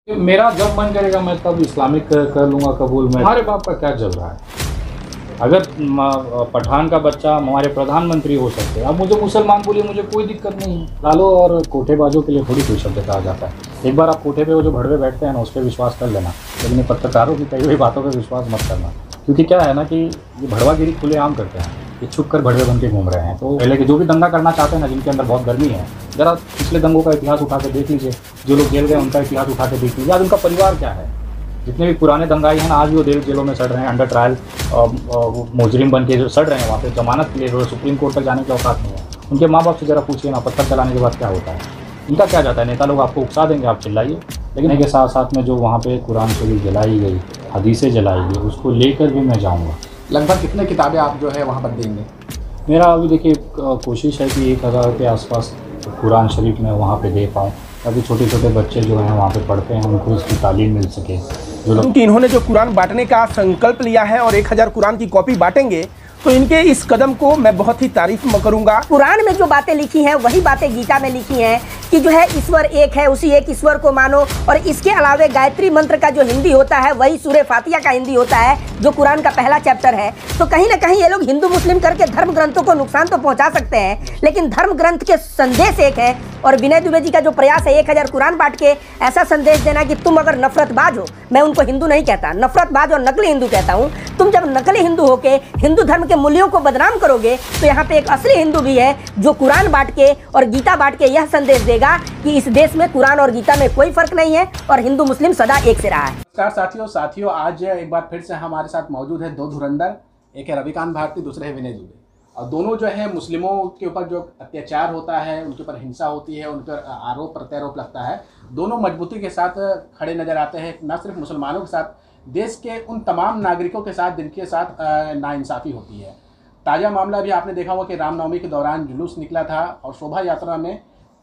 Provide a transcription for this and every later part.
मेरा जब मन करेगा मैं तब इस्लामिक कर लूँगा कबूल। में हमारे बाप का क्या चल रहा है? अगर पठान का बच्चा हमारे प्रधानमंत्री हो सकते हैं, अब मुझे मुसलमान बोलिए, मुझे कोई दिक्कत नहीं है। लालो और कोठेबाजों के लिए थोड़ी कोई शब्द कहा जाता है। एक बार आप कोठे पे वो जो भड़वे बैठते हैं ना, उस पर विश्वास कर लेना, लेकिन पत्रकारों की कई हुई बातों पर विश्वास मत करना। क्योंकि क्या है ना कि ये भड़वागिरी खुलेआम करते हैं, ये छुप कर भड़वे बन के घूम रहे हैं। तो पहले के जो भी दंगा करना चाहते हैं ना, जिनके अंदर बहुत गर्मी है, जरा पिछले दंगों का इतिहास उठा के देख लीजिए। जो लोग जेल गए उनका इतिहास उठा के देख लीजिए। आज उनका परिवार क्या है? जितने भी पुराने दंगाई हैं ना, आज भी वो जेलों में सड़ रहे हैं, अंडर ट्रायल मुजरिम बन के जो सड़ रहे हैं वहाँ पे, जमानत के लिए सुप्रीम कोर्ट तक जाने की औकात नहीं है। उनके माँ बाप से ज़रा पूछिए ना, पत्थर चलाने के बाद क्या होता है, इनका क्या जाता है। नेता लोग आपको उकसा देंगे, आप चिल्लाइए, लेकिन इसके साथ साथ में जो वहाँ पे कुरान शरीफ जलाई गई, हदीसें जलाई गई, उसको लेकर भी मैं जाऊँगा। लगभग कितने किताबें आप जो है वहाँ पर देंगे? मेरा अभी देखिए कोशिश है कि 1000 के आसपास कुरान शरीफ में वहाँ पे दे पाऊँ, ताकि छोटे छोटे बच्चे जो हैं वहाँ पे पढ़ते हैं, उनको इसकी तालीम मिल सके। क्योंकि इन्होंने जो कुरान बांटने का संकल्प लिया है और 1000 कुरान की कॉपी बांटेंगे, तो इनके इस कदम को मैं बहुत ही तारीफ करूंगा। कुरान में जो बातें लिखी हैं वही बातें गीता में लिखी हैं कि जो है ईश्वर एक है, उसी एक ईश्वर को मानो। और इसके अलावे गायत्री मंत्र का जो हिंदी होता है वही सूरह फातिहा का हिंदी होता है, जो कुरान का पहला चैप्टर है। तो कहीं ना कहीं ये लोग हिंदू मुस्लिम करके धर्म ग्रंथों को नुकसान तो पहुंचा सकते हैं, लेकिन धर्म ग्रंथ के संदेश एक है। और विनय दुबे जी का जो प्रयास है 1000 कुरान बांट के ऐसा संदेश देना कि तुम अगर नफरतबाज हो, मैं उनको हिंदू नहीं कहता, नफरतबाज और नकली हिंदू कहता हूँ। तुम जब नकली हिंदू होके हिंदू धर्म के मूल्यों को बदनाम करोगे, तो यहाँ पे एक असली हिंदू भी है जो कुरान बांट के और गीता बांट के यह संदेश देगा कि इस देश में कुरान और गीता में कोई फर्क नहीं है और हिंदू मुस्लिम सदा एक से रहा है। नमस्कार साथियों, आज एक बार फिर से हमारे साथ मौजूद है दो धुरंधर, एक है रविकांत भारती, दूसरे है विनय दुबे। और दोनों जो है मुस्लिमों के ऊपर जो अत्याचार होता है, उनके ऊपर हिंसा होती है, उन पर आरोप प्रत्यारोप लगता है, दोनों मजबूती के साथ खड़े नजर आते हैं। न सिर्फ मुसलमानों के साथ, देश के उन तमाम नागरिकों के साथ जिनके साथ नाइंसाफ़ी होती है। ताज़ा मामला भी आपने देखा होगा कि रामनवमी के दौरान जुलूस निकला था और शोभा यात्रा में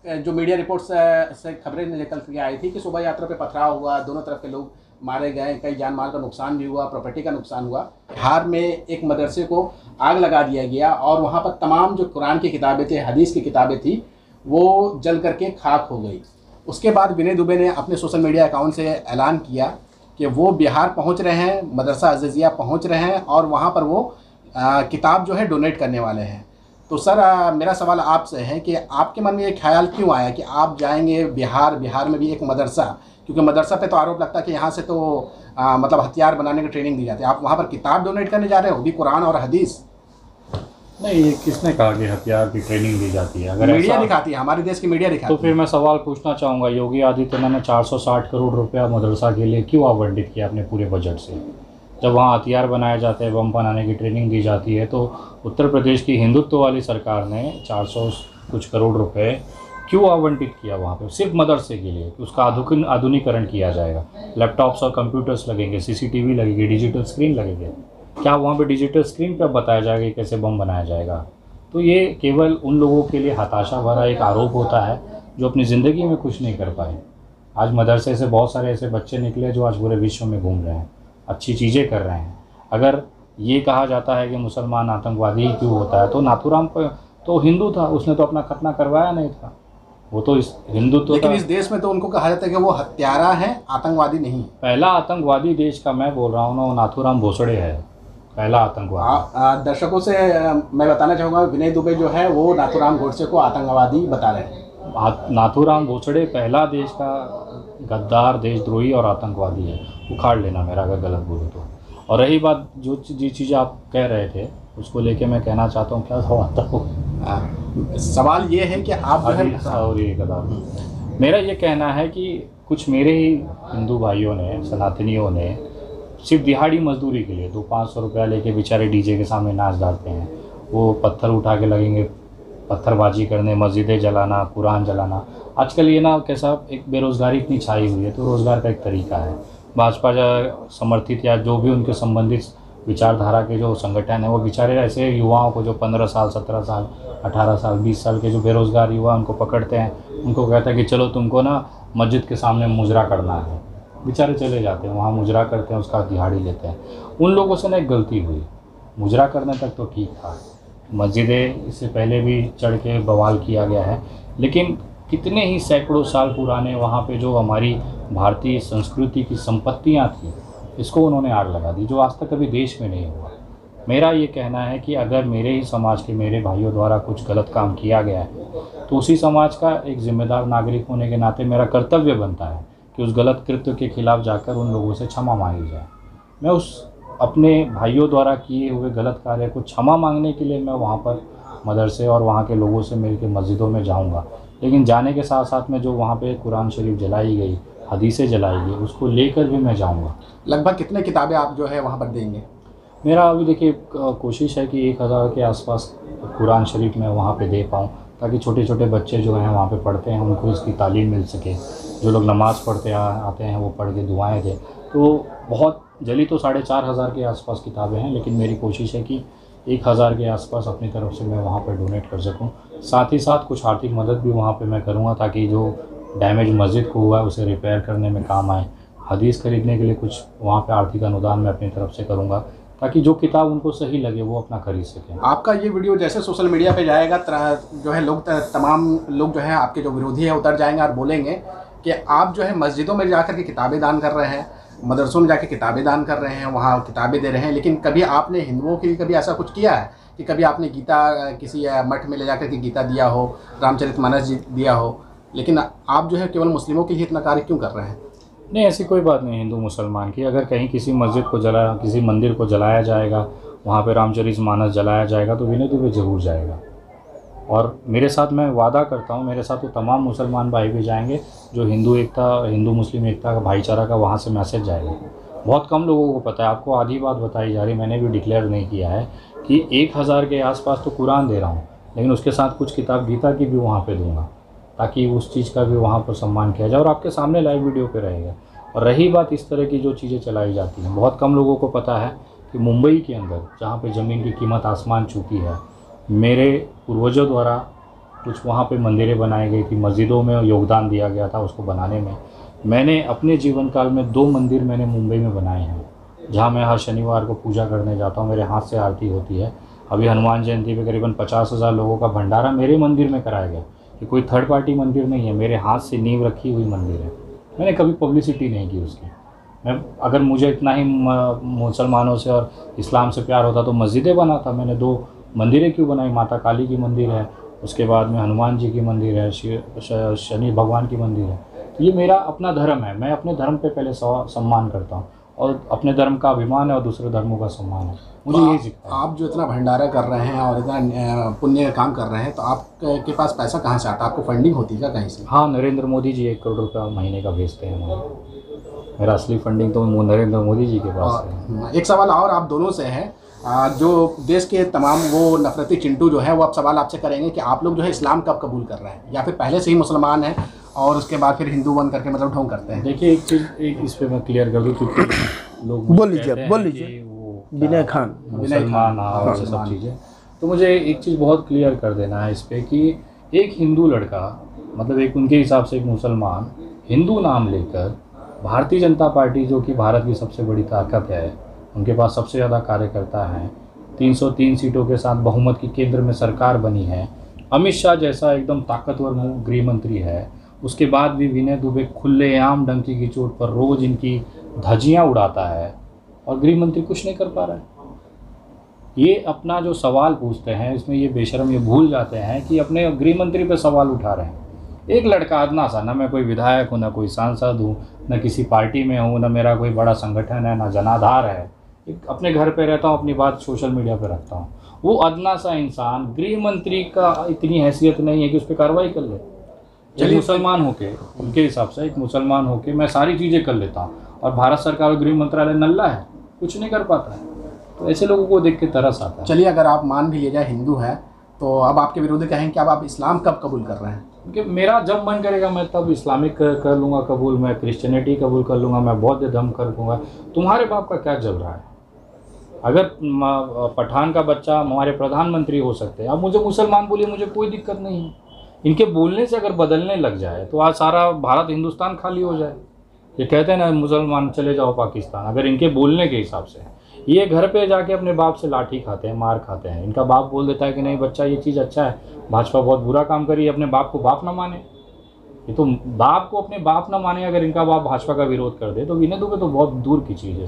जो मीडिया रिपोर्ट्स से खबरें निकल के आई थी कि शोभा यात्रा पे पथराव हुआ, दोनों तरफ के लोग मारे गए, कई जान माल का नुकसान भी हुआ, प्रॉपर्टी का नुकसान हुआ। बिहार में एक मदरसे को आग लगा दिया गया और वहाँ पर तमाम जो कुरान की किताबें थी, हदीस की किताबें थी, वो जल करके खाक हो गई। उसके बाद विनय दुबे ने अपने सोशल मीडिया अकाउंट से ऐलान किया कि वो बिहार पहुँच रहे हैं, मदरसा अज़ीज़िया पहुँच रहे हैं और वहाँ पर वो किताब जो है डोनेट करने वाले हैं। तो सर मेरा सवाल आपसे है कि आपके मन में ये ख्याल क्यों आया कि आप जाएंगे बिहार में भी एक मदरसा, क्योंकि मदरसा पे तो आरोप लगता है कि यहाँ से तो मतलब हथियार बनाने की ट्रेनिंग दी जाती है, आप वहाँ पर किताब डोनेट करने जा रहे हो, भी कुरान और हदीस? नहीं, ये किसने कहा कि हथियार की ट्रेनिंग दी जाती है? अगर मीडिया दिखाती है, हमारे देश की मीडिया दिखाती है। तो फिर मैं सवाल पूछना चाहूँगा, योगी आदित्यनाथ ने 460 करोड़ रुपया मदरसा के लिए क्यों आवंटित किया अपने पूरे बजट से? जब वहाँ हथियार बनाए जाते हैं, बम बनाने की ट्रेनिंग दी जाती है, तो उत्तर प्रदेश की हिंदुत्व वाली सरकार ने 400 कुछ करोड़ रुपए क्यों आवंटित किया वहाँ पे? सिर्फ मदरसे के लिए, उसका आधुनिकीकरण किया जाएगा, लैपटॉप्स और कंप्यूटर्स लगेंगे, सीसीटीवी लगेगी, डिजिटल स्क्रीन लगेंगे। क्या वहाँ पे डिजिटल स्क्रीन पर बताया जाएगा कि कैसे बम बनाया जाएगा? तो ये केवल उन लोगों के लिए हताशा भरा एक आरोप होता है जो अपनी ज़िंदगी में कुछ नहीं कर पाए। आज मदरसे से बहुत सारे ऐसे बच्चे निकले जो आज पूरे विश्व में घूम रहे हैं, अच्छी चीज़ें कर रहे हैं। अगर ये कहा जाता है कि मुसलमान आतंकवादी ही क्यों होता है, तो नाथूराम तो हिंदू था, उसने तो अपना खतना करवाया नहीं था, वो तो इस हिंदुत्व लेकिन इस देश में तो उनको कहा जाता है कि वो हत्यारा है, आतंकवादी नहीं। पहला आतंकवादी देश का मैं बोल रहा हूँ ना, वो नाथूराम भोसड़े है, पहला आतंकवादी। दर्शकों से मैं बताना चाहूँगा, विनय दुबे जो है वो नाथूराम गोडसे को आतंकवादी बता रहे हैं। नाथूराम भोसड़े पहला देश का गद्दार, देशद्रोही और आतंकवादी है, उखाड़ लेना मेरा अगर गलत बोलूँ तो। और रही बात जो चीज़ें आप कह रहे थे, उसको लेके मैं कहना चाहता हूँ, क्या सवाल ये है कि आप जो है और ये गद्दार, मेरा ये कहना है कि कुछ मेरे ही हिंदू भाइयों ने, सनातनियों ने सिर्फ दिहाड़ी मजदूरी के लिए 200-500 रुपया लेके बेचारे डीजे के सामने नाच डालते हैं। वो पत्थर उठा के लगेंगे पत्थरबाजी करने, मस्जिदें जलाना, कुरान जलाना। आजकल ये ना कैसा एक बेरोज़गारी इतनी छाई हुई है, तो रोज़गार का एक तरीका है। भाजपा समर्थित या जो भी उनके संबंधित विचारधारा के जो संगठन है, वो बेचारे ऐसे युवाओं को जो 15 साल, 17 साल, 18 साल, 20 साल के जो बेरोज़गार युवा, उनको पकड़ते हैं, उनको कहता है कि चलो तुमको ना मस्जिद के सामने मुजरा करना है। बेचारे चले जाते हैं, वहाँ मुजरा करते हैं, उसका दिहाड़ी लेते हैं। उन लोगों से ना एक गलती हुई, मुजरा करने तक तो ठीक था, मस्जिदें इससे पहले भी चढ़ के बवाल किया गया है, लेकिन कितने ही सैकड़ों साल पुराने वहाँ पे जो हमारी भारतीय संस्कृति की संपत्तियां थी, इसको उन्होंने आग लगा दी, जो आज तक कभी देश में नहीं हुआ। मेरा ये कहना है कि अगर मेरे ही समाज के मेरे भाइयों द्वारा कुछ गलत काम किया गया है तो उसी समाज का एक जिम्मेदार नागरिक होने के नाते मेरा कर्तव्य बनता है कि उस गलत कृत्य के खिलाफ जाकर उन लोगों से क्षमा मांगी जाए। मैं उस अपने भाइयों द्वारा किए हुए गलत कार्य को क्षमा मांगने के लिए मैं वहाँ पर मदरसे और वहाँ के लोगों से मिलकर मस्जिदों में जाऊँगा, लेकिन जाने के साथ साथ में जो वहाँ पे कुरान शरीफ जलाई गई, हदीसें जलाई गई, उसको लेकर भी मैं जाऊँगा। लगभग कितने किताबें आप जो है वहाँ पर देंगे? मेरा अभी देखिए कोशिश है कि 1000 के आसपास कुरान शरीफ मैं वहाँ पे दे पाऊँ, ताकि छोटे छोटे बच्चे जो हैं वहाँ पे पढ़ते हैं उनको इसकी तालीम मिल सके। जो लोग नमाज़ पढ़ते आते हैं वो पढ़ के दुआएँ दें। तो बहुत जल्दी तो 4500 के आसपास किताबें हैं, लेकिन मेरी कोशिश है कि 1000 के आसपास अपनी तरफ से मैं वहाँ पर डोनेट कर सकूँ। साथ ही साथ कुछ आर्थिक मदद भी वहाँ पर मैं करूँगा, ताकि जो डैमेज मस्जिद को हुआ है उसे रिपेयर करने में काम आए। हदीस खरीदने के लिए कुछ वहाँ पे आर्थिक अनुदान मैं अपनी तरफ से करूँगा, ताकि जो किताब उनको सही लगे वो अपना खरीद सकें। आपका ये वीडियो जैसे सोशल मीडिया पे जाएगा जो है लोग तमाम लोग जो है आपके जो विरोधी है उतर जाएंगे और बोलेंगे कि आप जो है मस्जिदों में जाकर के किताबें दान कर रहे हैं, मदरसों में जाकर किताबें दान कर रहे हैं, वहाँ किताबें दे रहे हैं, लेकिन कभी आपने हिंदुओं के लिए कभी ऐसा कुछ किया है कि कभी आपने गीता किसी मठ में ले जाकर के गीता दिया हो, रामचरितमानस दिया हो, लेकिन आप जो है केवल मुस्लिमों के लिए इतना कार्य क्यों कर रहे हैं? नहीं, ऐसी कोई बात नहीं हिंदू मुसलमान की। अगर कहीं किसी मस्जिद को किसी मंदिर को जलाया जाएगा, वहाँ पे रामचरितमानस जलाया जाएगा, तो विनय दुबे ज़रूर जाएगा। और मेरे साथ मैं वादा करता हूँ, मेरे साथ वो तमाम मुसलमान भाई भी जाएंगे जो हिंदू मुस्लिम एकता का भाईचारा का वहाँ से मैसेज जाएगा। बहुत कम लोगों को पता है। आपको आधी बात बताई जा रही, मैंने भी डिक्लेयर नहीं किया है कि 1000 के आसपास तो कुरान दे रहा हूँ, लेकिन उसके साथ कुछ किताब गीता की भी वहाँ पे दूँगा, ताकि उस चीज़ का भी वहाँ पर सम्मान किया जाए और आपके सामने लाइव वीडियो पे रहेगा। और रही बात इस तरह की जो चीज़ें चलाई जाती हैं, बहुत कम लोगों को पता है कि मुंबई के अंदर जहाँ पे ज़मीन की कीमत आसमान छूती है, मेरे पूर्वजों द्वारा कुछ वहाँ पे मंदिरें बनाई गई थी, मस्जिदों में योगदान दिया गया था उसको बनाने में। मैंने अपने जीवन काल में 2 मंदिर मैंने मुंबई में बनाए हैं, जहाँ मैं हर शनिवार को पूजा करने जाता हूँ, मेरे हाथ से आरती होती है। अभी हनुमान जयंती पे करीबन 50,000 लोगों का भंडारा मेरे मंदिर में कराया गया। कि कोई थर्ड पार्टी मंदिर नहीं है, मेरे हाथ से नींव रखी हुई मंदिर है। मैंने कभी पब्लिसिटी नहीं की उसकी। अगर मुझे इतना ही मुसलमानों से और इस्लाम से प्यार होता तो मस्जिदें बनाता। मैंने 2 मंदिरें क्यों बनाई? माता काली की मंदिर है, उसके बाद में हनुमान जी की मंदिर है, शनि भगवान की मंदिर है। तो ये मेरा अपना धर्म है, मैं अपने धर्म पे पहले सम्मान करता हूँ, और अपने धर्म का अभिमान है और दूसरे धर्मों का सम्मान है। मुझे यही सीखता है। आप जो इतना भंडारा कर रहे हैं और इतना पुण्य काम कर रहे हैं, तो आपके पास पैसा कहाँ से आता है? आपको फंडिंग होती है क्या कहीं से? हाँ, नरेंद्र मोदी जी 1 करोड़ रुपया महीने का भेजते हैं मुझे। मेरा असली फंडिंग तो नरेंद्र मोदी जी के पास है। एक सवाल और आप दोनों से है, जो देश के तमाम वो नफरती चिंटू जो है वो अब सवाल आपसे करेंगे कि आप लोग जो है इस्लाम कब कबूल कर रहे हैं, या फिर पहले से ही मुसलमान हैं और उसके बाद फिर हिंदू बन करके मतलब ढोंग करते हैं? देखिए, एक इस पे मैं क्लियर कर दूँ, क्योंकि लोग बोल लीजिए विनय खान मुसलमान और सब चीज़ें, तो मुझे एक चीज़ बहुत क्लियर कर देना है इस पर कि एक हिंदू लड़का, मतलब एक उनके हिसाब से एक मुसलमान, हिंदू नाम लेकर भारतीय जनता पार्टी, जो कि भारत की सबसे बड़ी ताकत है, उनके पास सबसे ज़्यादा कार्यकर्ता हैं, 303 सीटों के साथ बहुमत की केंद्र में सरकार बनी है, अमित शाह जैसा एकदम ताकतवर गृह मंत्री है, उसके बाद भी विनय दुबे खुलेआम डंकी की चोट पर रोज़ इनकी धज्जियाँ उड़ाता है और गृह मंत्री कुछ नहीं कर पा रहा है। ये अपना जो सवाल पूछते हैं, इसमें ये बेशर्म ये भूल जाते हैं कि अपने गृह मंत्री पे सवाल उठा रहे हैं। एक लड़का अदना सा, ना मैं कोई विधायक हूँ, ना कोई सांसद हूँ, ना किसी पार्टी में हूँ, ना मेरा कोई बड़ा संगठन है, ना जनाधार है, एक अपने घर पे रहता हूँ, अपनी बात सोशल मीडिया पे रखता हूँ। वो अदना सा इंसान गृह मंत्री का इतनी हैसियत नहीं है कि उस पर कार्रवाई कर ले। एक मुसलमान होके, उनके हिसाब से एक मुसलमान होके मैं सारी चीज़ें कर लेता हूँ, और भारत सरकार और गृह मंत्रालय नल्ला है, कुछ नहीं कर पाता है। तो ऐसे लोगों को देख के तरस आता है। चलिए, अगर आप मान भी लिया जाए हिंदू है, तो अब आपके विरोधी कहेंगे कि अब आप इस्लाम कब कबूल कर रहे हैं? क्योंकि मेरा जब मन करेगा मैं तब इस्लामिक कर लूँगा कबूल, मैं क्रिश्चियनिटी कबूल कर लूँगा, मैं बौद्ध धर्म कर लूँगा। तुम्हारे बाप का क्या जल रहा है? अगर पठान का बच्चा हमारे प्रधानमंत्री हो सकते हैं, अब मुझे मुसलमान बोलिए, मुझे कोई दिक्कत नहीं है। इनके बोलने से अगर बदलने लग जाए तो आज सारा भारत हिंदुस्तान खाली हो जाए। ये कहते हैं ना, मुसलमान चले जाओ पाकिस्तान। अगर इनके बोलने के हिसाब से ये घर पे जाके अपने बाप से लाठी खाते हैं, मार खाते हैं। इनका बाप बोल देता है कि नहीं बच्चा ये चीज़ अच्छा है, भाजपा बहुत बुरा काम करी, अपने बाप को बाप ना माने। ये तो बाप को अपने बाप ना माने, अगर इनका बाप भाजपा का विरोध कर दे तो विनय दुबे तो बहुत दूर की चीज़ है।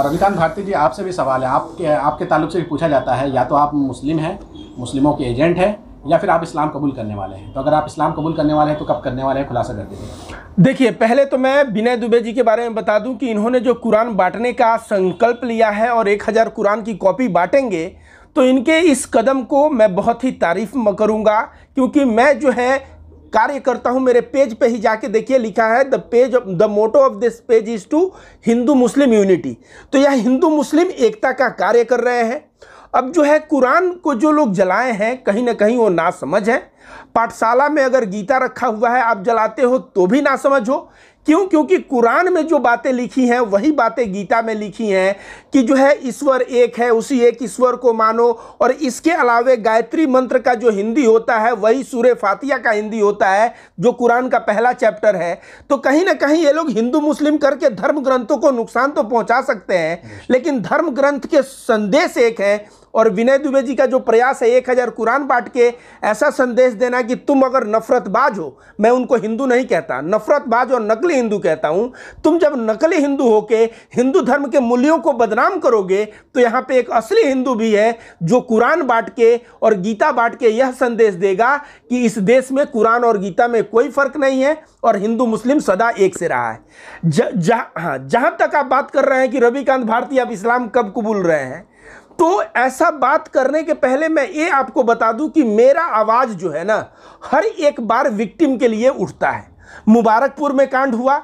रविकांत भारती जी, आपसे भी सवाल है, आपके ताल्लुक से भी पूछा जाता है, या तो आप मुस्लिम हैं, मुस्लिमों के एजेंट हैं, या फिर आप इस्लाम कबूल करने वाले हैं। तो अगर आप इस्लाम कबूल करने वाले हैं तो कब करने वाले हैं, खुलासा कर दीजिए। देखिए, पहले तो मैं विनय दुबे जी के बारे में बता दूं कि इन्होंने जो कुरान बांटने का संकल्प लिया है और 1000 कुरान की कॉपी बांटेंगे, तो इनके इस कदम को मैं बहुत ही तारीफ करूंगा, क्योंकि मैं जो है कार्य करता हूं। मेरे पेज पे ही जाके देखिए, लिखा है the motto of this page is to Hindu Muslim unity. तो यह हिंदू मुस्लिम एकता का कार्य कर रहे हैं। अब जो है कुरान को जो लोग जलाए हैं, कहीं ना कहीं वो नासमझ है। पाठशाला में अगर गीता रखा हुआ है, आप जलाते हो तो भी नासमझ हो। क्यों? क्योंकि कुरान में जो बातें लिखी हैं वही बातें गीता में लिखी हैं कि जो है ईश्वर एक है, उसी एक ईश्वर को मानो। और इसके अलावे गायत्री मंत्र का जो हिंदी होता है वही सूरे फातिहा का हिंदी होता है, जो कुरान का पहला चैप्टर है। तो कहीं ना कहीं ये लोग हिंदू मुस्लिम करके धर्म ग्रंथों को नुकसान तो पहुंचा सकते हैं, लेकिन धर्म ग्रंथ के संदेश एक है। और विनय दुबे जी का जो प्रयास है 1000 कुरान बांट के ऐसा संदेश देना कि तुम अगर नफरतबाज हो, मैं उनको हिंदू नहीं कहता, नफरतबाज और नकली हिंदू कहता हूं, तुम जब नकली हिंदू होके हिंदू धर्म के मूल्यों को बदनाम करोगे, तो यहाँ पे एक असली हिंदू भी है जो कुरान बांट के और गीता बांट के यह संदेश देगा कि इस देश में कुरान और गीता में कोई फर्क नहीं है और हिंदू मुस्लिम सदा एक से रहा है। जहां तक आप बात कर रहे हैं कि रविकांत भारती आप इस्लाम कब कबूल रहे हैं, तो ऐसा बात करने के पहले मैं ये आपको बता दूं कि मेरा आवाज़ जो है ना, हर एक बार विक्टिम के लिए उठता है। मुबारकपुर में कांड हुआ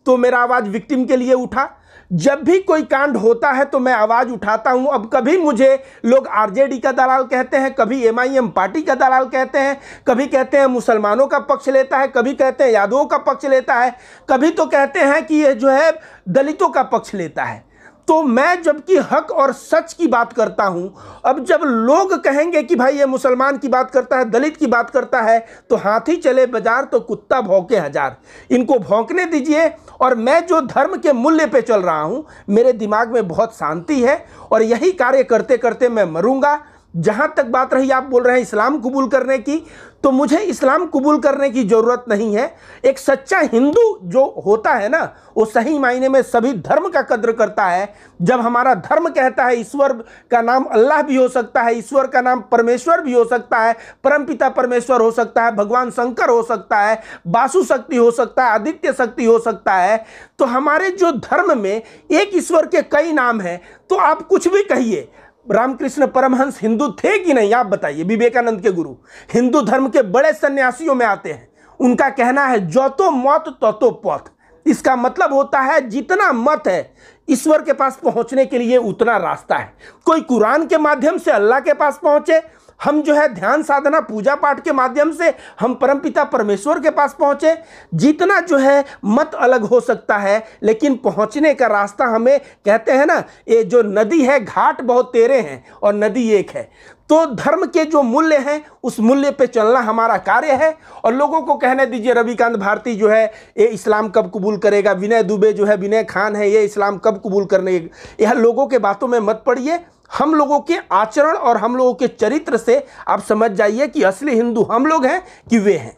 तो मेरा आवाज़ विक्टिम के लिए उठा। जब भी कोई कांड होता है तो मैं आवाज़ उठाता हूं। अब कभी मुझे लोग आरजेडी का दलाल कहते हैं, कभी एमआईएम पार्टी का दलाल कहते हैं, कभी कहते हैं मुसलमानों का पक्ष लेता है, कभी कहते हैं यादवों का पक्ष लेता है, कभी तो कहते हैं कि ये जो है दलितों का पक्ष लेता है। तो मैं जबकि हक और सच की बात करता हूं, अब जब लोग कहेंगे कि भाई ये मुसलमान की बात करता है, दलित की बात करता है, तो हाथी चले बाजार तो कुत्ता भौंके हजार। इनको भौंकने दीजिए। और मैं जो धर्म के मूल्य पे चल रहा हूं, मेरे दिमाग में बहुत शांति है और यही कार्य करते करते मैं मरूंगा। जहां तक बात रही, आप बोल रहे हैं इस्लाम कबूल करने की, तो मुझे इस्लाम कबूल करने की ज़रूरत नहीं है। एक सच्चा हिंदू जो होता है ना, वो सही मायने में सभी धर्म का कद्र करता है। जब हमारा धर्म कहता है ईश्वर का नाम अल्लाह भी हो सकता है, ईश्वर का नाम परमेश्वर भी हो सकता है, परमपिता परमेश्वर हो सकता है, भगवान शंकर हो सकता है, वासु शक्ति हो सकता है, आदित्य शक्ति हो सकता है, तो हमारे जो धर्म में एक ईश्वर के कई नाम हैं। तो आप कुछ भी कहिए, रामकृष्ण परमहंस हिंदू थे कि नहीं, आप बताइए। विवेकानंद के गुरु हिंदू धर्म के बड़े सन्यासियों में आते हैं। उनका कहना है जो तो मत तो पथ। इसका मतलब होता है जितना मत है ईश्वर के पास पहुंचने के लिए उतना रास्ता है। कोई कुरान के माध्यम से अल्लाह के पास पहुंचे, हम जो है ध्यान साधना पूजा पाठ के माध्यम से हम परमपिता परमेश्वर के पास पहुंचे। जितना जो है मत अलग हो सकता है, लेकिन पहुंचने का रास्ता हमें, कहते हैं ना, ये जो नदी है, घाट बहुत तेरे हैं और नदी एक है। तो धर्म के जो मूल्य हैं उस मूल्य पे चलना हमारा कार्य है। और लोगों को कहने दीजिए रविकांत भारती जो है ये इस्लाम कब कबूल करेगा, विनय दुबे जो है, विनय खान है, ये इस्लाम कब कबूल करने, यह लोगों के बातों में मत पड़िए। हम लोगों के आचरण और हम लोगों के चरित्र से आप समझ जाइए कि असली हिंदू हम लोग हैं कि वे हैं।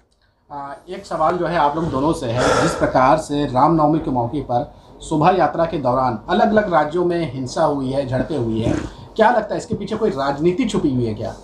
एक सवाल जो है आप लोग दोनों से है, जिस प्रकार से रामनवमी के मौके पर शोभा यात्रा के दौरान अलग अलग राज्यों में हिंसा हुई है, झड़पें हुई है, क्या लगता है इसके पीछे कोई राजनीति छुपी हुई है क्या?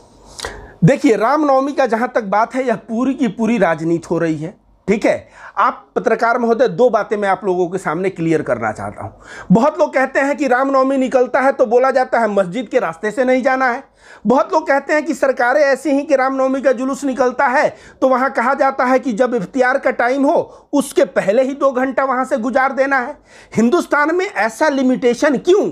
देखिए, रामनवमी का जहां तक बात है, यह पूरी की पूरी राजनीति हो रही है। ठीक है, आप पत्रकार महोदय, दो बातें मैं आप लोगों के सामने क्लियर करना चाहता हूं। बहुत लोग कहते हैं कि रामनवमी निकलता है तो बोला जाता है मस्जिद के रास्ते से नहीं जाना है। बहुत लोग कहते हैं कि सरकारें ऐसी ही कि रामनवमी का जुलूस निकलता है तो वहां कहा जाता है कि जब इफ्तियार का टाइम हो उसके पहले ही 2 घंटा वहां से गुजार देना है। हिंदुस्तान में ऐसा लिमिटेशन क्यों?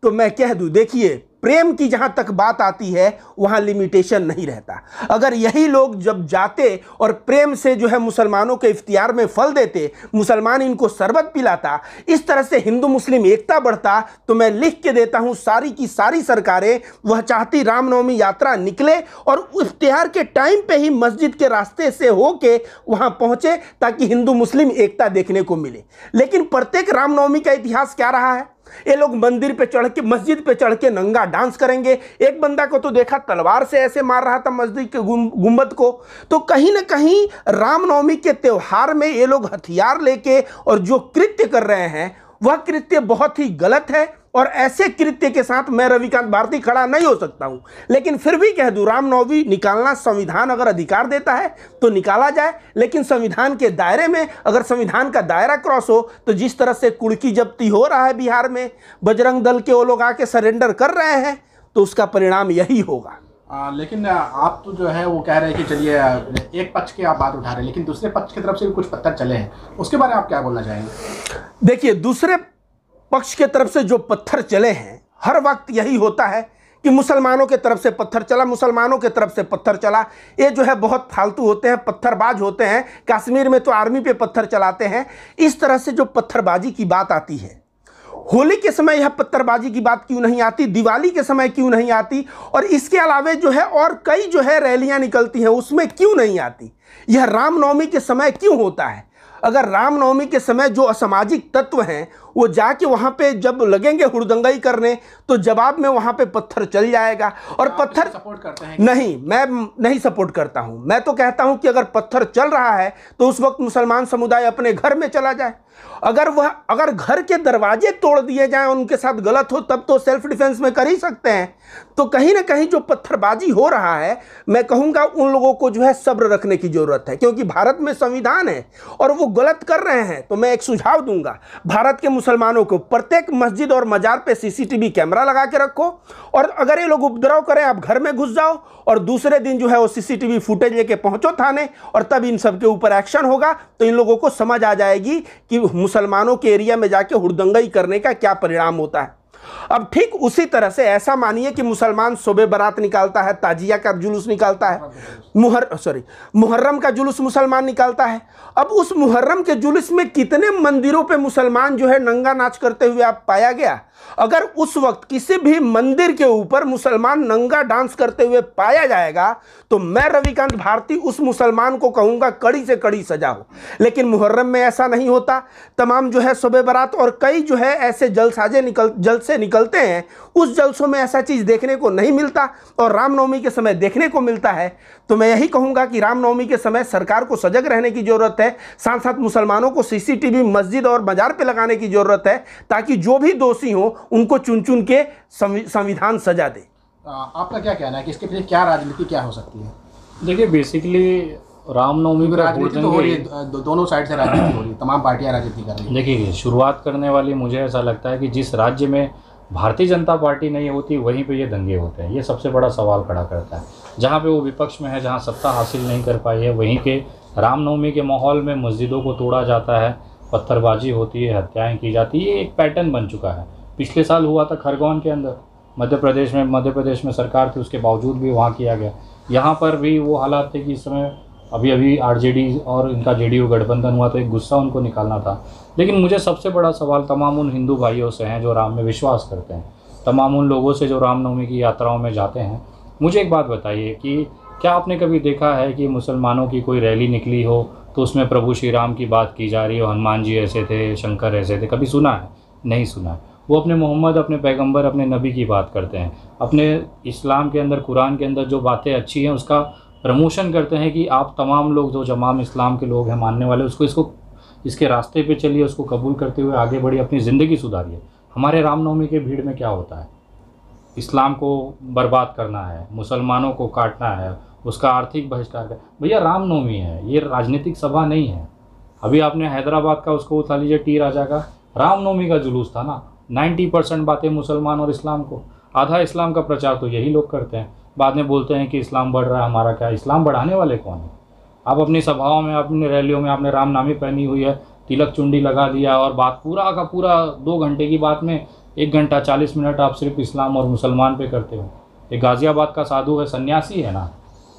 तो मैं कह दूं, देखिए, प्रेम की जहां तक बात आती है वहां लिमिटेशन नहीं रहता। अगर यही लोग जब जाते और प्रेम से जो है मुसलमानों के इफ्तियार में फल देते, मुसलमान इनको शरबत पिलाता, इस तरह से हिंदू मुस्लिम एकता बढ़ता, तो मैं लिख के देता हूं सारी की सारी सरकारें वह चाहती रामनवमी यात्रा निकले और इफ्तियार के टाइम पे ही मस्जिद के रास्ते से होके वहां पहुंचे ताकि हिंदू मुस्लिम एकता देखने को मिले। लेकिन प्रत्येक रामनवमी का इतिहास क्या रहा है? ये लोग मंदिर पे चढ़ के, मस्जिद पे चढ़ के नंगा डांस करेंगे। एक बंदा को तो देखा तलवार से ऐसे मार रहा था मस्जिद के गुंबद को। तो कहीं ना कहीं रामनवमी के त्यौहार में ये लोग हथियार लेके और जो कृत्य कर रहे हैं वह कृत्य बहुत ही गलत है, और ऐसे कृत्य के साथ मैं रविकांत भारती खड़ा नहीं हो सकता हूं। लेकिन फिर भी कह दूं, रामनवमी निकालना संविधान अगर अधिकार देता है तो निकाला जाए, लेकिन संविधान के दायरे में। अगर संविधान का दायरा क्रॉस हो तो जिस तरह से कुड़की जब्ती हो रहा है बिहार में, बजरंग दल के वो लोग आके सरेंडर कर रहे हैं, तो उसका परिणाम यही होगा। लेकिन आप तो जो है वो कह रहे हैं कि चलिए एक पक्ष की आप बात उठा रहे हैं, लेकिन दूसरे पक्ष की तरफ से भी कुछ पत्थर चले हैं, उसके बारे में आप क्या बोलना चाहेंगे? देखिए, दूसरे पक्ष के तरफ से जो पत्थर चले हैं, हर वक्त यही होता है कि मुसलमानों के तरफ से पत्थर चला, मुसलमानों के तरफ से पत्थर चला। ये जो है बहुत फालतू होते हैं, पत्थरबाज होते हैं। कश्मीर में तो आर्मी पे पत्थर चलाते हैं। इस तरह से जो पत्थरबाजी की बात आती है, होली के समय यह पत्थरबाजी की बात क्यों नहीं आती, दिवाली के समय क्यों नहीं आती, और इसके अलावे जो है और कई जो है रैलियां निकलती हैं उसमें क्यों नहीं आती? यह रामनवमी के समय क्यों होता है? अगर रामनवमी के समय जो असामाजिक तत्व हैं वो जाके वहाँ पे जब लगेंगे हुड़दंगाई करने, तो जवाब में वहाँ पे पत्थर चल जाएगा। और पत्थर सपोर्ट करते हैं? नहीं, मैं नहीं सपोर्ट करता हूँ। मैं तो कहता हूँ कि अगर पत्थर चल रहा है तो उस वक्त मुसलमान समुदाय अपने घर में चला जाए। अगर घर के दरवाजे तोड़ दिए जाएं, उनके साथ गलत हो, तब तो सेल्फ डिफेंस में कर ही सकते हैं। तो कहीं ना कहीं जो पत्थरबाजी हो रहा है, मैं कहूँगा उन लोगों को जो है सब्र रखने की ज़रूरत है, क्योंकि भारत में संविधान है और वो गलत कर रहे हैं। तो मैं एक सुझाव दूंगा, भारत के मुसलमानों को प्रत्येक मस्जिद और मजार पे सीसीटीवी कैमरा लगा के रखो, और अगर ये लोग उपद्रव करें आप घर में घुस जाओ, और दूसरे दिन जो है वो सीसीटीवी फुटेज लेके पहुंचो थाने, और तब इन सब के ऊपर एक्शन होगा। तो इन लोगों को समझ आ जाएगी कि मुसलमानों के एरिया में जाके हुड़दंगाई करने का क्या परिणाम होता है। अब ठीक उसी तरह से ऐसा मानिए कि मुसलमान शोबे बारात निकालता है, ताजिया का जुलूस निकालता है, मुहर्रम का जुलूस मुसलमान निकालता है। अब उस मुहर्रम के जुलूस में कितने मंदिरों पे मुसलमान जो है नंगा नाच करते हुए आप पाया गया? अगर उस वक्त किसी भी मंदिर के ऊपर मुसलमान नंगा डांस करते हुए पाया जाएगा तो मैं रविकांत भारती उस मुसलमान को कहूँगा कड़ी से कड़ी सजा हो। लेकिन मुहर्रम में ऐसा नहीं होता। तमाम जो है शोबे बारात और कई जो है ऐसे जलसे निकलते हैं, उस जलसों में ऐसा चीज़ देखने को नहीं मिलता, और रामनवमी के समय देखने को मिलता है। तो मैं यही कहूँगा कि रामनवमी के समय सरकार को सजग रहने की ज़रूरत है, साथ साथ मुसलमानों को सीसीटीवी मस्जिद और मजार पे लगाने की ज़रूरत है, ताकि जो भी दोषी हो उनको चुन चुन के संविधान सजा दे। आपका क्या कहना है कि इसके पीछे क्या राजनीति क्या हो सकती है? देखिए, बेसिकली रामनवमी पर राजनीति तो हो रही है, दोनों साइड से राजनीति हो रही है, तमाम पार्टियां राजनीति कर रही हैं। देखिए, शुरुआत करने वाली मुझे ऐसा लगता है कि जिस राज्य में भारतीय जनता पार्टी नहीं होती वहीं पे ये दंगे होते हैं। ये सबसे बड़ा सवाल खड़ा करता है। जहाँ पे वो विपक्ष में है, जहाँ सत्ता हासिल नहीं कर पाई है, वहीं के रामनवमी के माहौल में मस्जिदों को तोड़ा जाता है, पत्थरबाजी होती है, हत्याएं की जाती है। ये एक पैटर्न बन चुका है। पिछले साल हुआ था खरगोन के अंदर, मध्य प्रदेश में सरकार थी, उसके बावजूद भी वहाँ किया गया। यहाँ पर भी वो हालात थे कि इस समय अभी आरजेडी और इनका जेडीयू गठबंधन हुआ, तो एक गुस्सा उनको निकालना था। लेकिन मुझे सबसे बड़ा सवाल तमाम उन हिंदू भाइयों से हैं जो राम में विश्वास करते हैं, तमाम उन लोगों से जो रामनवमी की यात्राओं में जाते हैं। मुझे एक बात बताइए कि क्या आपने कभी देखा है कि मुसलमानों की कोई रैली निकली हो तो उसमें प्रभु श्री राम की बात की जा रही हो, हनुमान जी ऐसे थे, शंकर ऐसे थे? कभी सुना है? नहीं सुना है। वो अपने मोहम्मद, अपने पैगंबर, अपने नबी की बात करते हैं। अपने इस्लाम के अंदर, कुरान के अंदर जो बातें अच्छी हैं उसका प्रमोशन करते हैं कि आप तमाम लोग जो जमाम इस्लाम के लोग हैं, मानने वाले, इसके रास्ते पे चलिए, उसको कबूल करते हुए आगे बढ़िए, अपनी ज़िंदगी सुधारिए। हमारे रामनवमी के भीड़ में क्या होता है? इस्लाम को बर्बाद करना है, मुसलमानों को काटना है, उसका आर्थिक बहिष्कार कर। भैया, रामनवमी है, ये राजनीतिक सभा नहीं है। अभी आपने हैदराबाद का उसको उठा लीजिए, टी राजा का रामनवमी का जुलूस था ना। 90% बातें मुसलमान और इस्लाम को, आधा इस्लाम का प्रचार तो यही लोग करते हैं। बाद में बोलते हैं कि इस्लाम बढ़ रहा है, हमारा क्या? इस्लाम बढ़ाने वाले कौन है? आप अपनी सभाओं में, अपनी रैलियों में आपने रामनामी पहनी हुई है, तिलक चुंडी लगा दिया, और बात पूरा का पूरा 2 घंटे की बात में 1 घंटा 40 मिनट आप सिर्फ इस्लाम और मुसलमान पे करते हो। एक गाज़ियाबाद का साधु है, सन्यासी है ना,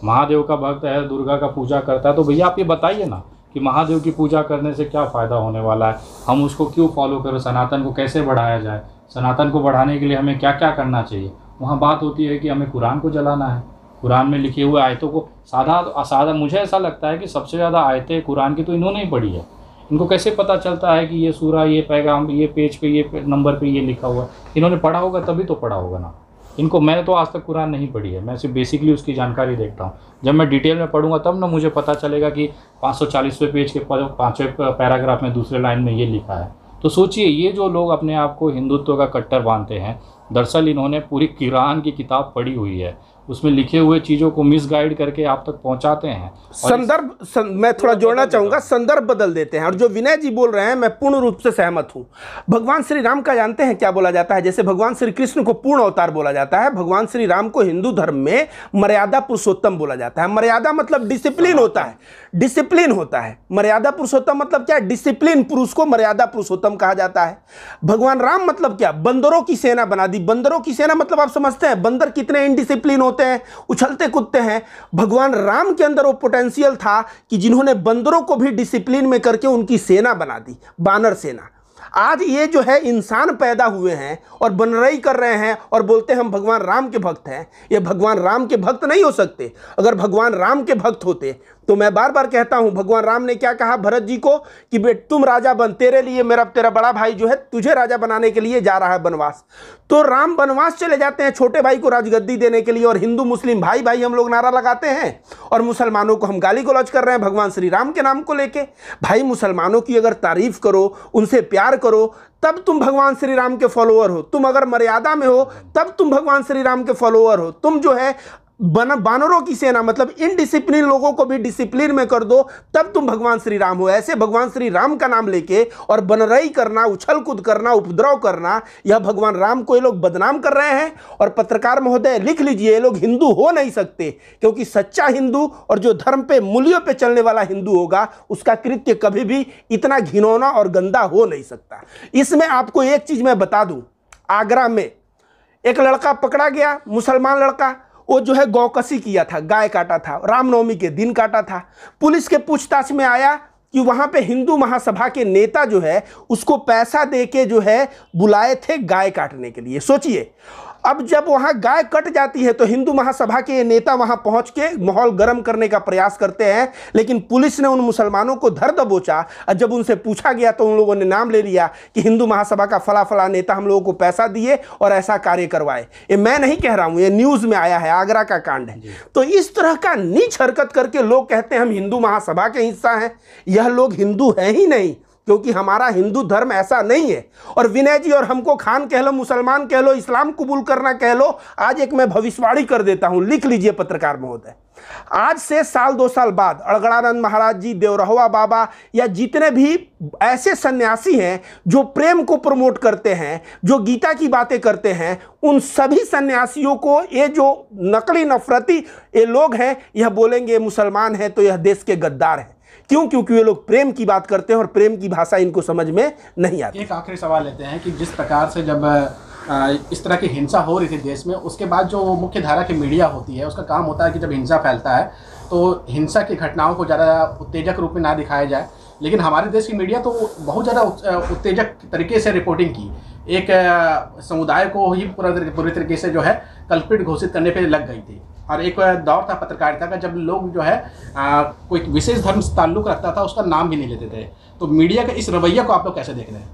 महादेव का भक्त है, दुर्गा का पूजा करता है। तो भैया आप ये बताइए ना कि महादेव की पूजा करने से क्या फ़ायदा होने वाला है, हम उसको क्यों फॉलो करें, सनातन को कैसे बढ़ाया जाए, सनातन को बढ़ाने के लिए हमें क्या क्या करना चाहिए। वहाँ बात होती है कि हमें कुरान को जलाना है, कुरान में लिखे हुए आयतों को सादा मुझे ऐसा लगता है कि सबसे ज़्यादा आयतें कुरान की तो इन्होंने ही पढ़ी है। इनको कैसे पता चलता है कि ये सूरा, ये पैगाम, ये पेज पे, ये नंबर पे ये लिखा हुआ है? इन्होंने पढ़ा होगा तभी तो पढ़ा होगा ना। इनको, मैंने तो आज तक कुरान नहीं पढ़ी है, मैं सिर्फ बेसिकली उसकी जानकारी देखता हूँ। जब मैं डिटेल में पढ़ूंगा तब ना मुझे पता चलेगा कि 540वें पेज के 5वें पैराग्राफ में दूसरे लाइन में ये लिखा है। तो सोचिए, ये जो लोग अपने आप को हिंदुत्व का कट्टर मानते हैं, दरअसल इन्होंने पूरी कुरान की किताब पढ़ी हुई है, उसमें लिखे हुए चीज़ों को मिसगाइड करके आप तक पहुंचाते हैं। संदर्भ मैं थोड़ा जोड़ना चाहूंगा, संदर्भ बदल देते हैं। और जो विनय जी बोल रहे हैं मैं पूर्ण रूप से सहमत हूं। भगवान श्री राम का जानते हैं क्या बोला जाता है? जैसे भगवान श्री कृष्ण को पूर्ण अवतार बोला जाता है, भगवान श्री राम को हिंदू धर्म में मर्यादा पुरुषोत्तम बोला जाता है। मर्यादा मतलब डिसिप्लिन होता है, डिसिप्लिन होता है। मर्यादा पुरुषोत्तम मतलब क्या? डिसिप्लिन पुरुष को मर्यादा पुरुषोत्तम कहा जाता है। भगवान राम मतलब क्या? बंदरों की सेना बना दी। बंदरों की सेना मतलब आप समझते हैं बंदर कितने इनडिसिप्लिन होते हैं, उछलते कूदते हैं। भगवान राम के अंदर वो पोटेंशियल था कि जिन्होंने बंदरों को भी डिसिप्लिन में करके उनकी सेना बना दी, बानर सेना। आज ये जो है इंसान पैदा हुए हैं और बनरई कर रहे हैं और बोलते हैं हम भगवान राम के भक्त हैं। ये भगवान राम के भक्त नहीं हो सकते। अगर भगवान राम के भक्त होते तो मैं बार बार कहता हूं, भगवान राम ने क्या कहा भरत जी को कि बेट तुम राजा बन, तेरे लिए तेरा बड़ा भाई जो है तुझे राजा बनाने के लिए जा रहा है बनवास। तो राम बनवास चले जाते हैं छोटे भाई को राजगद्दी देने के लिए, और हिंदू मुस्लिम भाई भाई हम लोग नारा लगाते हैं और मुसलमानों को हम गाली गलौज कर रहे हैं भगवान श्री राम के नाम को लेके। भाई मुसलमानों की अगर तारीफ करो, उनसे प्यार करो, तब तुम भगवान श्री राम के फॉलोअर हो। तुम अगर मर्यादा में हो तब तुम भगवान श्री राम के फॉलोअर हो। तुम जो है बानरों की सेना मतलब इनडिसिप्लिन लोगों को भी डिसिप्लिन में कर दो, तब तुम भगवान श्री राम हो। ऐसे भगवान श्री राम का नाम लेके और बनरई करना, उछल कूद करना, उपद्रव करना, यह भगवान राम को ये लोग बदनाम कर रहे हैं। और पत्रकार महोदय लिख लीजिए, ये लोग हिंदू हो नहीं सकते, क्योंकि सच्चा हिंदू और जो धर्म पे मूल्यों पे चलने वाला हिंदू होगा उसका कृत्य कभी भी इतना घिनौना और गंदा हो नहीं सकता। इसमें आपको एक चीज मैं बता दूं, आगरा में एक लड़का पकड़ा गया, मुसलमान लड़का, वो जो है गौकसी किया था, गाय काटा था, रामनवमी के दिन काटा था। पुलिस के पूछताछ में आया कि वहां पे हिंदू महासभा के नेता जो है उसको पैसा देके जो है बुलाए थे गाय काटने के लिए। सोचिए, अब जब वहां गाय कट जाती है तो हिंदू महासभा के ये नेता वहां पहुंच के माहौल गर्म करने का प्रयास करते हैं, लेकिन पुलिस ने उन मुसलमानों को धर दबोचा। और जब उनसे पूछा गया तो उन लोगों ने नाम ले लिया कि हिंदू महासभा का फला फला नेता हम लोगों को पैसा दिए और ऐसा कार्य करवाए। ये मैं नहीं कह रहा हूं, ये न्यूज में आया है, आगरा का कांड है। तो इस तरह का नीच हरकत करके लोग कहते हैं हम हिंदू महासभा के हिस्सा हैं। यह लोग हिंदू हैं ही नहीं, क्योंकि हमारा हिंदू धर्म ऐसा नहीं है। और विनय जी, और हमको खान कह लो, मुसलमान कह लो, इस्लाम कबूल करना कह लो, आज एक मैं भविष्यवाणी कर देता हूं, लिख लीजिए पत्रकार महोदय। आज से साल 2 साल बाद अड़गड़ानंद महाराज जी, देवरहुआ बाबा या जितने भी ऐसे सन्यासी हैं जो प्रेम को प्रमोट करते हैं, जो गीता की बातें करते हैं, उन सभी सन्यासियों को ये जो नकली नफरती ये लोग हैं, यह बोलेंगे मुसलमान है तो यह देश के गद्दार हैं। क्यों? क्योंकि ये लोग प्रेम की बात करते हैं और प्रेम की भाषा इनको समझ में नहीं आती। एक आखिरी सवाल लेते हैं कि जिस प्रकार से जब इस तरह की हिंसा हो रही थी देश में, उसके बाद जो मुख्य धारा की मीडिया होती है उसका काम होता है कि जब हिंसा फैलता है तो हिंसा की घटनाओं को ज़्यादा उत्तेजक रूप में ना दिखाया जाए, लेकिन हमारे देश की मीडिया तो बहुत ज़्यादा उत्तेजक तरीके से रिपोर्टिंग की, एक समुदाय को ही पूरी तरीके से जो है कल्प्रिट घोषित करने पर लग गई थी। और एक दौर था पत्रकारिता का जब लोग जो है कोई विशेष धर्म से ताल्लुक़ रखता था उसका नाम भी नहीं लेते थे। तो मीडिया के इस रवैया को आप लोग कैसे देख रहे हैं?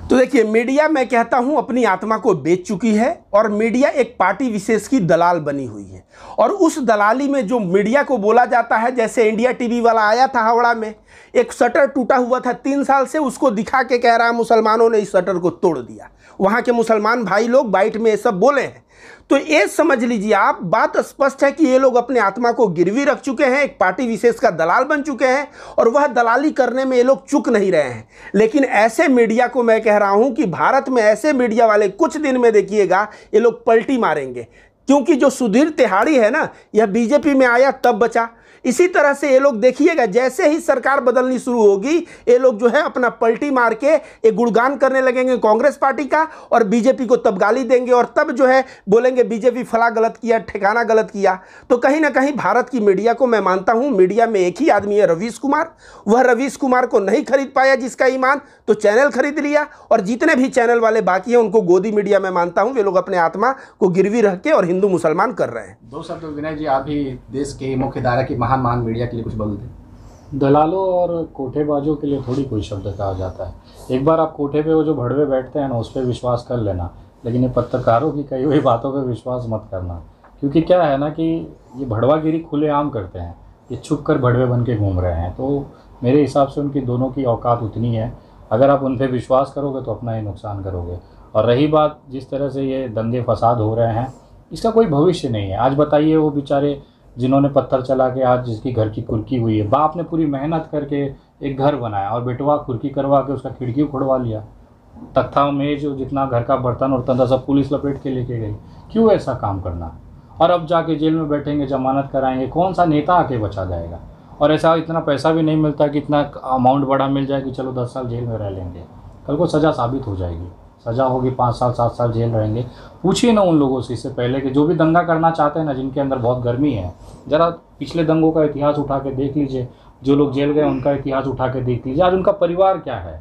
तो देखिए, मीडिया मैं कहता हूं अपनी आत्मा को बेच चुकी है और मीडिया एक पार्टी विशेष की दलाल बनी हुई है। और उस दलाली में जो मीडिया को बोला जाता है, जैसे इंडिया टीवी वाला आया था हावड़ा में, एक शटर टूटा हुआ था 3 साल से, उसको दिखा के कह रहा है मुसलमानों ने इस शटर को तोड़ दिया। वहाँ के मुसलमान भाई लोग बाइट में ये सब बोले हैं। तो ये समझ लीजिए आप, बात स्पष्ट है कि ये लोग अपने आत्मा को गिरवी रख चुके हैं, एक पार्टी विशेष का दलाल बन चुके हैं और वह दलाली करने में ये लोग चूक नहीं रहे हैं। लेकिन ऐसे मीडिया को मैं कह रहा हूं कि भारत में ऐसे मीडिया वाले कुछ दिन में देखिएगा ये लोग पलटी मारेंगे, क्योंकि जो सुधीर तिहाड़ी है ना, यह बीजेपी में आया तब बचा। इसी तरह से ये लोग देखिएगा, जैसे ही सरकार बदलनी शुरू होगी ये लोग जो है अपना पलटी मार के ये गुणगान करने लगेंगे कांग्रेस पार्टी का और बीजेपी को तब गाली देंगे और तब जो है बोलेंगे बीजेपी फला गलत किया, ठिकाना गलत किया। तो कहीं ना कहीं भारत की मीडिया को मैं मानता हूं, मीडिया में एक ही आदमी है रवीश कुमार। वह रवीश कुमार को नहीं खरीद पाया जिसका ईमान, तो चैनल खरीद लिया। और जितने भी चैनल वाले बाकी हैं उनको गोदी मीडिया में मानता हूं, वे लोग अपने आत्मा को गिरवी रख के और हिंदू मुसलमान कर रहे हैं। 2 शब्द विनय जी, आप भी देश के मुख्य धारा की महान मीडिया के लिए कुछ बोल दें। दलालों और कोठेबाजों के लिए थोड़ी कोई शब्द कहा जाता है। एक बार आप कोठे पे वो जो भड़वे बैठते हैं ना, उस पर विश्वास कर लेना, लेकिन ये पत्रकारों की कही हुई बातों पे विश्वास मत करना। क्योंकि क्या है ना कि ये भड़वागिरी खुलेआम करते हैं, ये छुप कर भड़वे बन के घूम रहे हैं। तो मेरे हिसाब से उनकी दोनों की औकात उतनी है, अगर आप उन पर विश्वास करोगे तो अपना ही नुकसान करोगे। और रही बात जिस तरह से ये दंगे फसाद हो रहे हैं, इसका कोई भविष्य नहीं है। आज बताइए वो बेचारे जिन्होंने पत्थर चला के आज जिसकी घर की कुर्की हुई है, बाप ने पूरी मेहनत करके एक घर बनाया और बेटवा कुर्की करवा के उसका खिड़की उखड़वा लिया, तख्ता मेज जितना घर का बर्तन और तंदा सब पुलिस लपेट के लेके गई। क्यों ऐसा काम करना? और अब जाके जेल में बैठेंगे, जमानत कराएंगे, कौन सा नेता आके बचा जाएगा? और ऐसा इतना पैसा भी नहीं मिलता कि इतना अमाउंट बड़ा मिल जाए कि चलो 10 साल जेल में रह लेंगे। कल को सज़ा साबित हो जाएगी, सज़ा होगी 5 साल 7 साल जेल रहेंगे। पूछिए ना उन लोगों से इससे पहले कि जो भी दंगा करना चाहते हैं ना, जिनके अंदर बहुत गर्मी है, ज़रा पिछले दंगों का इतिहास उठा के देख लीजिए। जो लोग जेल गए उनका इतिहास उठा के देख लीजिए, आज उनका परिवार क्या है।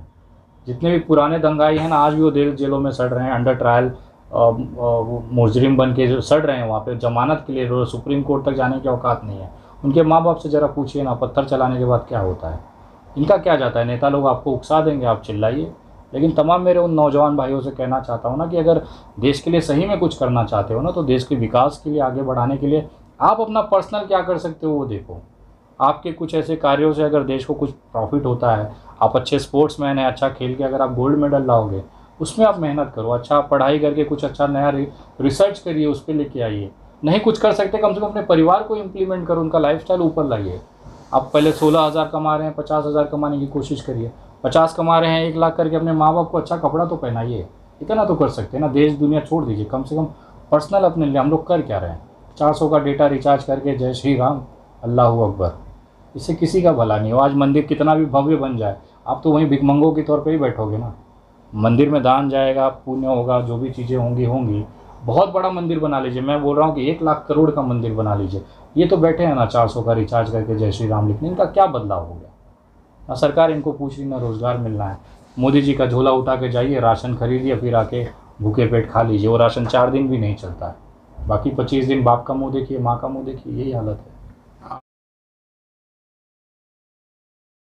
जितने भी पुराने दंगाई हैं ना, आज भी वो जेलों में सड़ रहे हैं, अंडर ट्रायल मुजरिम बन के जो सड़ रहे हैं वहाँ पे, जमानत के लिए सुप्रीम कोर्ट तक जाने की औकात नहीं है। उनके माँ बाप से ज़रा पूछिए ना, पत्थर चलाने के बाद क्या होता है, इनका क्या जाता है। नेता लोग आपको उकसा देंगे, आप चिल्लाइए। लेकिन तमाम मेरे उन नौजवान भाइयों से कहना चाहता हूँ ना कि अगर देश के लिए सही में कुछ करना चाहते हो ना, तो देश के विकास के लिए, आगे बढ़ाने के लिए आप अपना पर्सनल क्या कर सकते हो वो देखो। आपके कुछ ऐसे कार्यों से अगर देश को कुछ प्रॉफिट होता है, आप अच्छे स्पोर्ट्समैन हैं, अच्छा खेल के अगर आप गोल्ड मेडल लाओगे, उसमें आप मेहनत करो, अच्छा पढ़ाई करके कुछ अच्छा नया रिसर्च करिए, उस पर लेके आइए। नहीं कुछ कर सकते, कम से कम अपने परिवार को इम्प्लीमेंट करो, उनका लाइफस्टाइल ऊपर लाइए। आप पहले 16,000 कमा रहे हैं, 50,000 कमाने की कोशिश करिए। 50 कमा रहे हैं, 1 लाख करके अपने माँ बाप को अच्छा कपड़ा तो पहनाइए। इतना तो कर सकते हैं ना, देश दुनिया छोड़ दीजिए, कम से कम पर्सनल अपने लिए हम लोग कर क्या रहे हैं। 400 का डेटा रिचार्ज करके जय श्री राम, अल्लाह अकबर, इससे किसी का भला नहीं हो। आज मंदिर कितना भी भव्य बन जाए, आप तो वहीं भिखमंगों के तौर पे ही बैठोगे ना। मंदिर में दान जाएगा, पुण्य होगा, जो भी चीज़ें होंगी। बहुत बड़ा मंदिर बना लीजिए, मैं बोल रहा हूँ कि 1 लाख करोड़ का मंदिर बना लीजिए। ये तो बैठे हैं ना 400 का रिचार्ज करके जय श्री राम लिखने, इनका क्या बदलाव हो गया? ना सरकार इनको पूछ रही, ना रोज़गार मिलना है। मोदी जी का झोला उठा के जाइए, राशन खरीदिए, फिर आके भूखे पेट खा लीजिए। वो राशन 4 दिन भी नहीं चलता है, बाकी 25 दिन बाप का मुँह देखिए, माँ का मुँह देखिए, यही हालत है।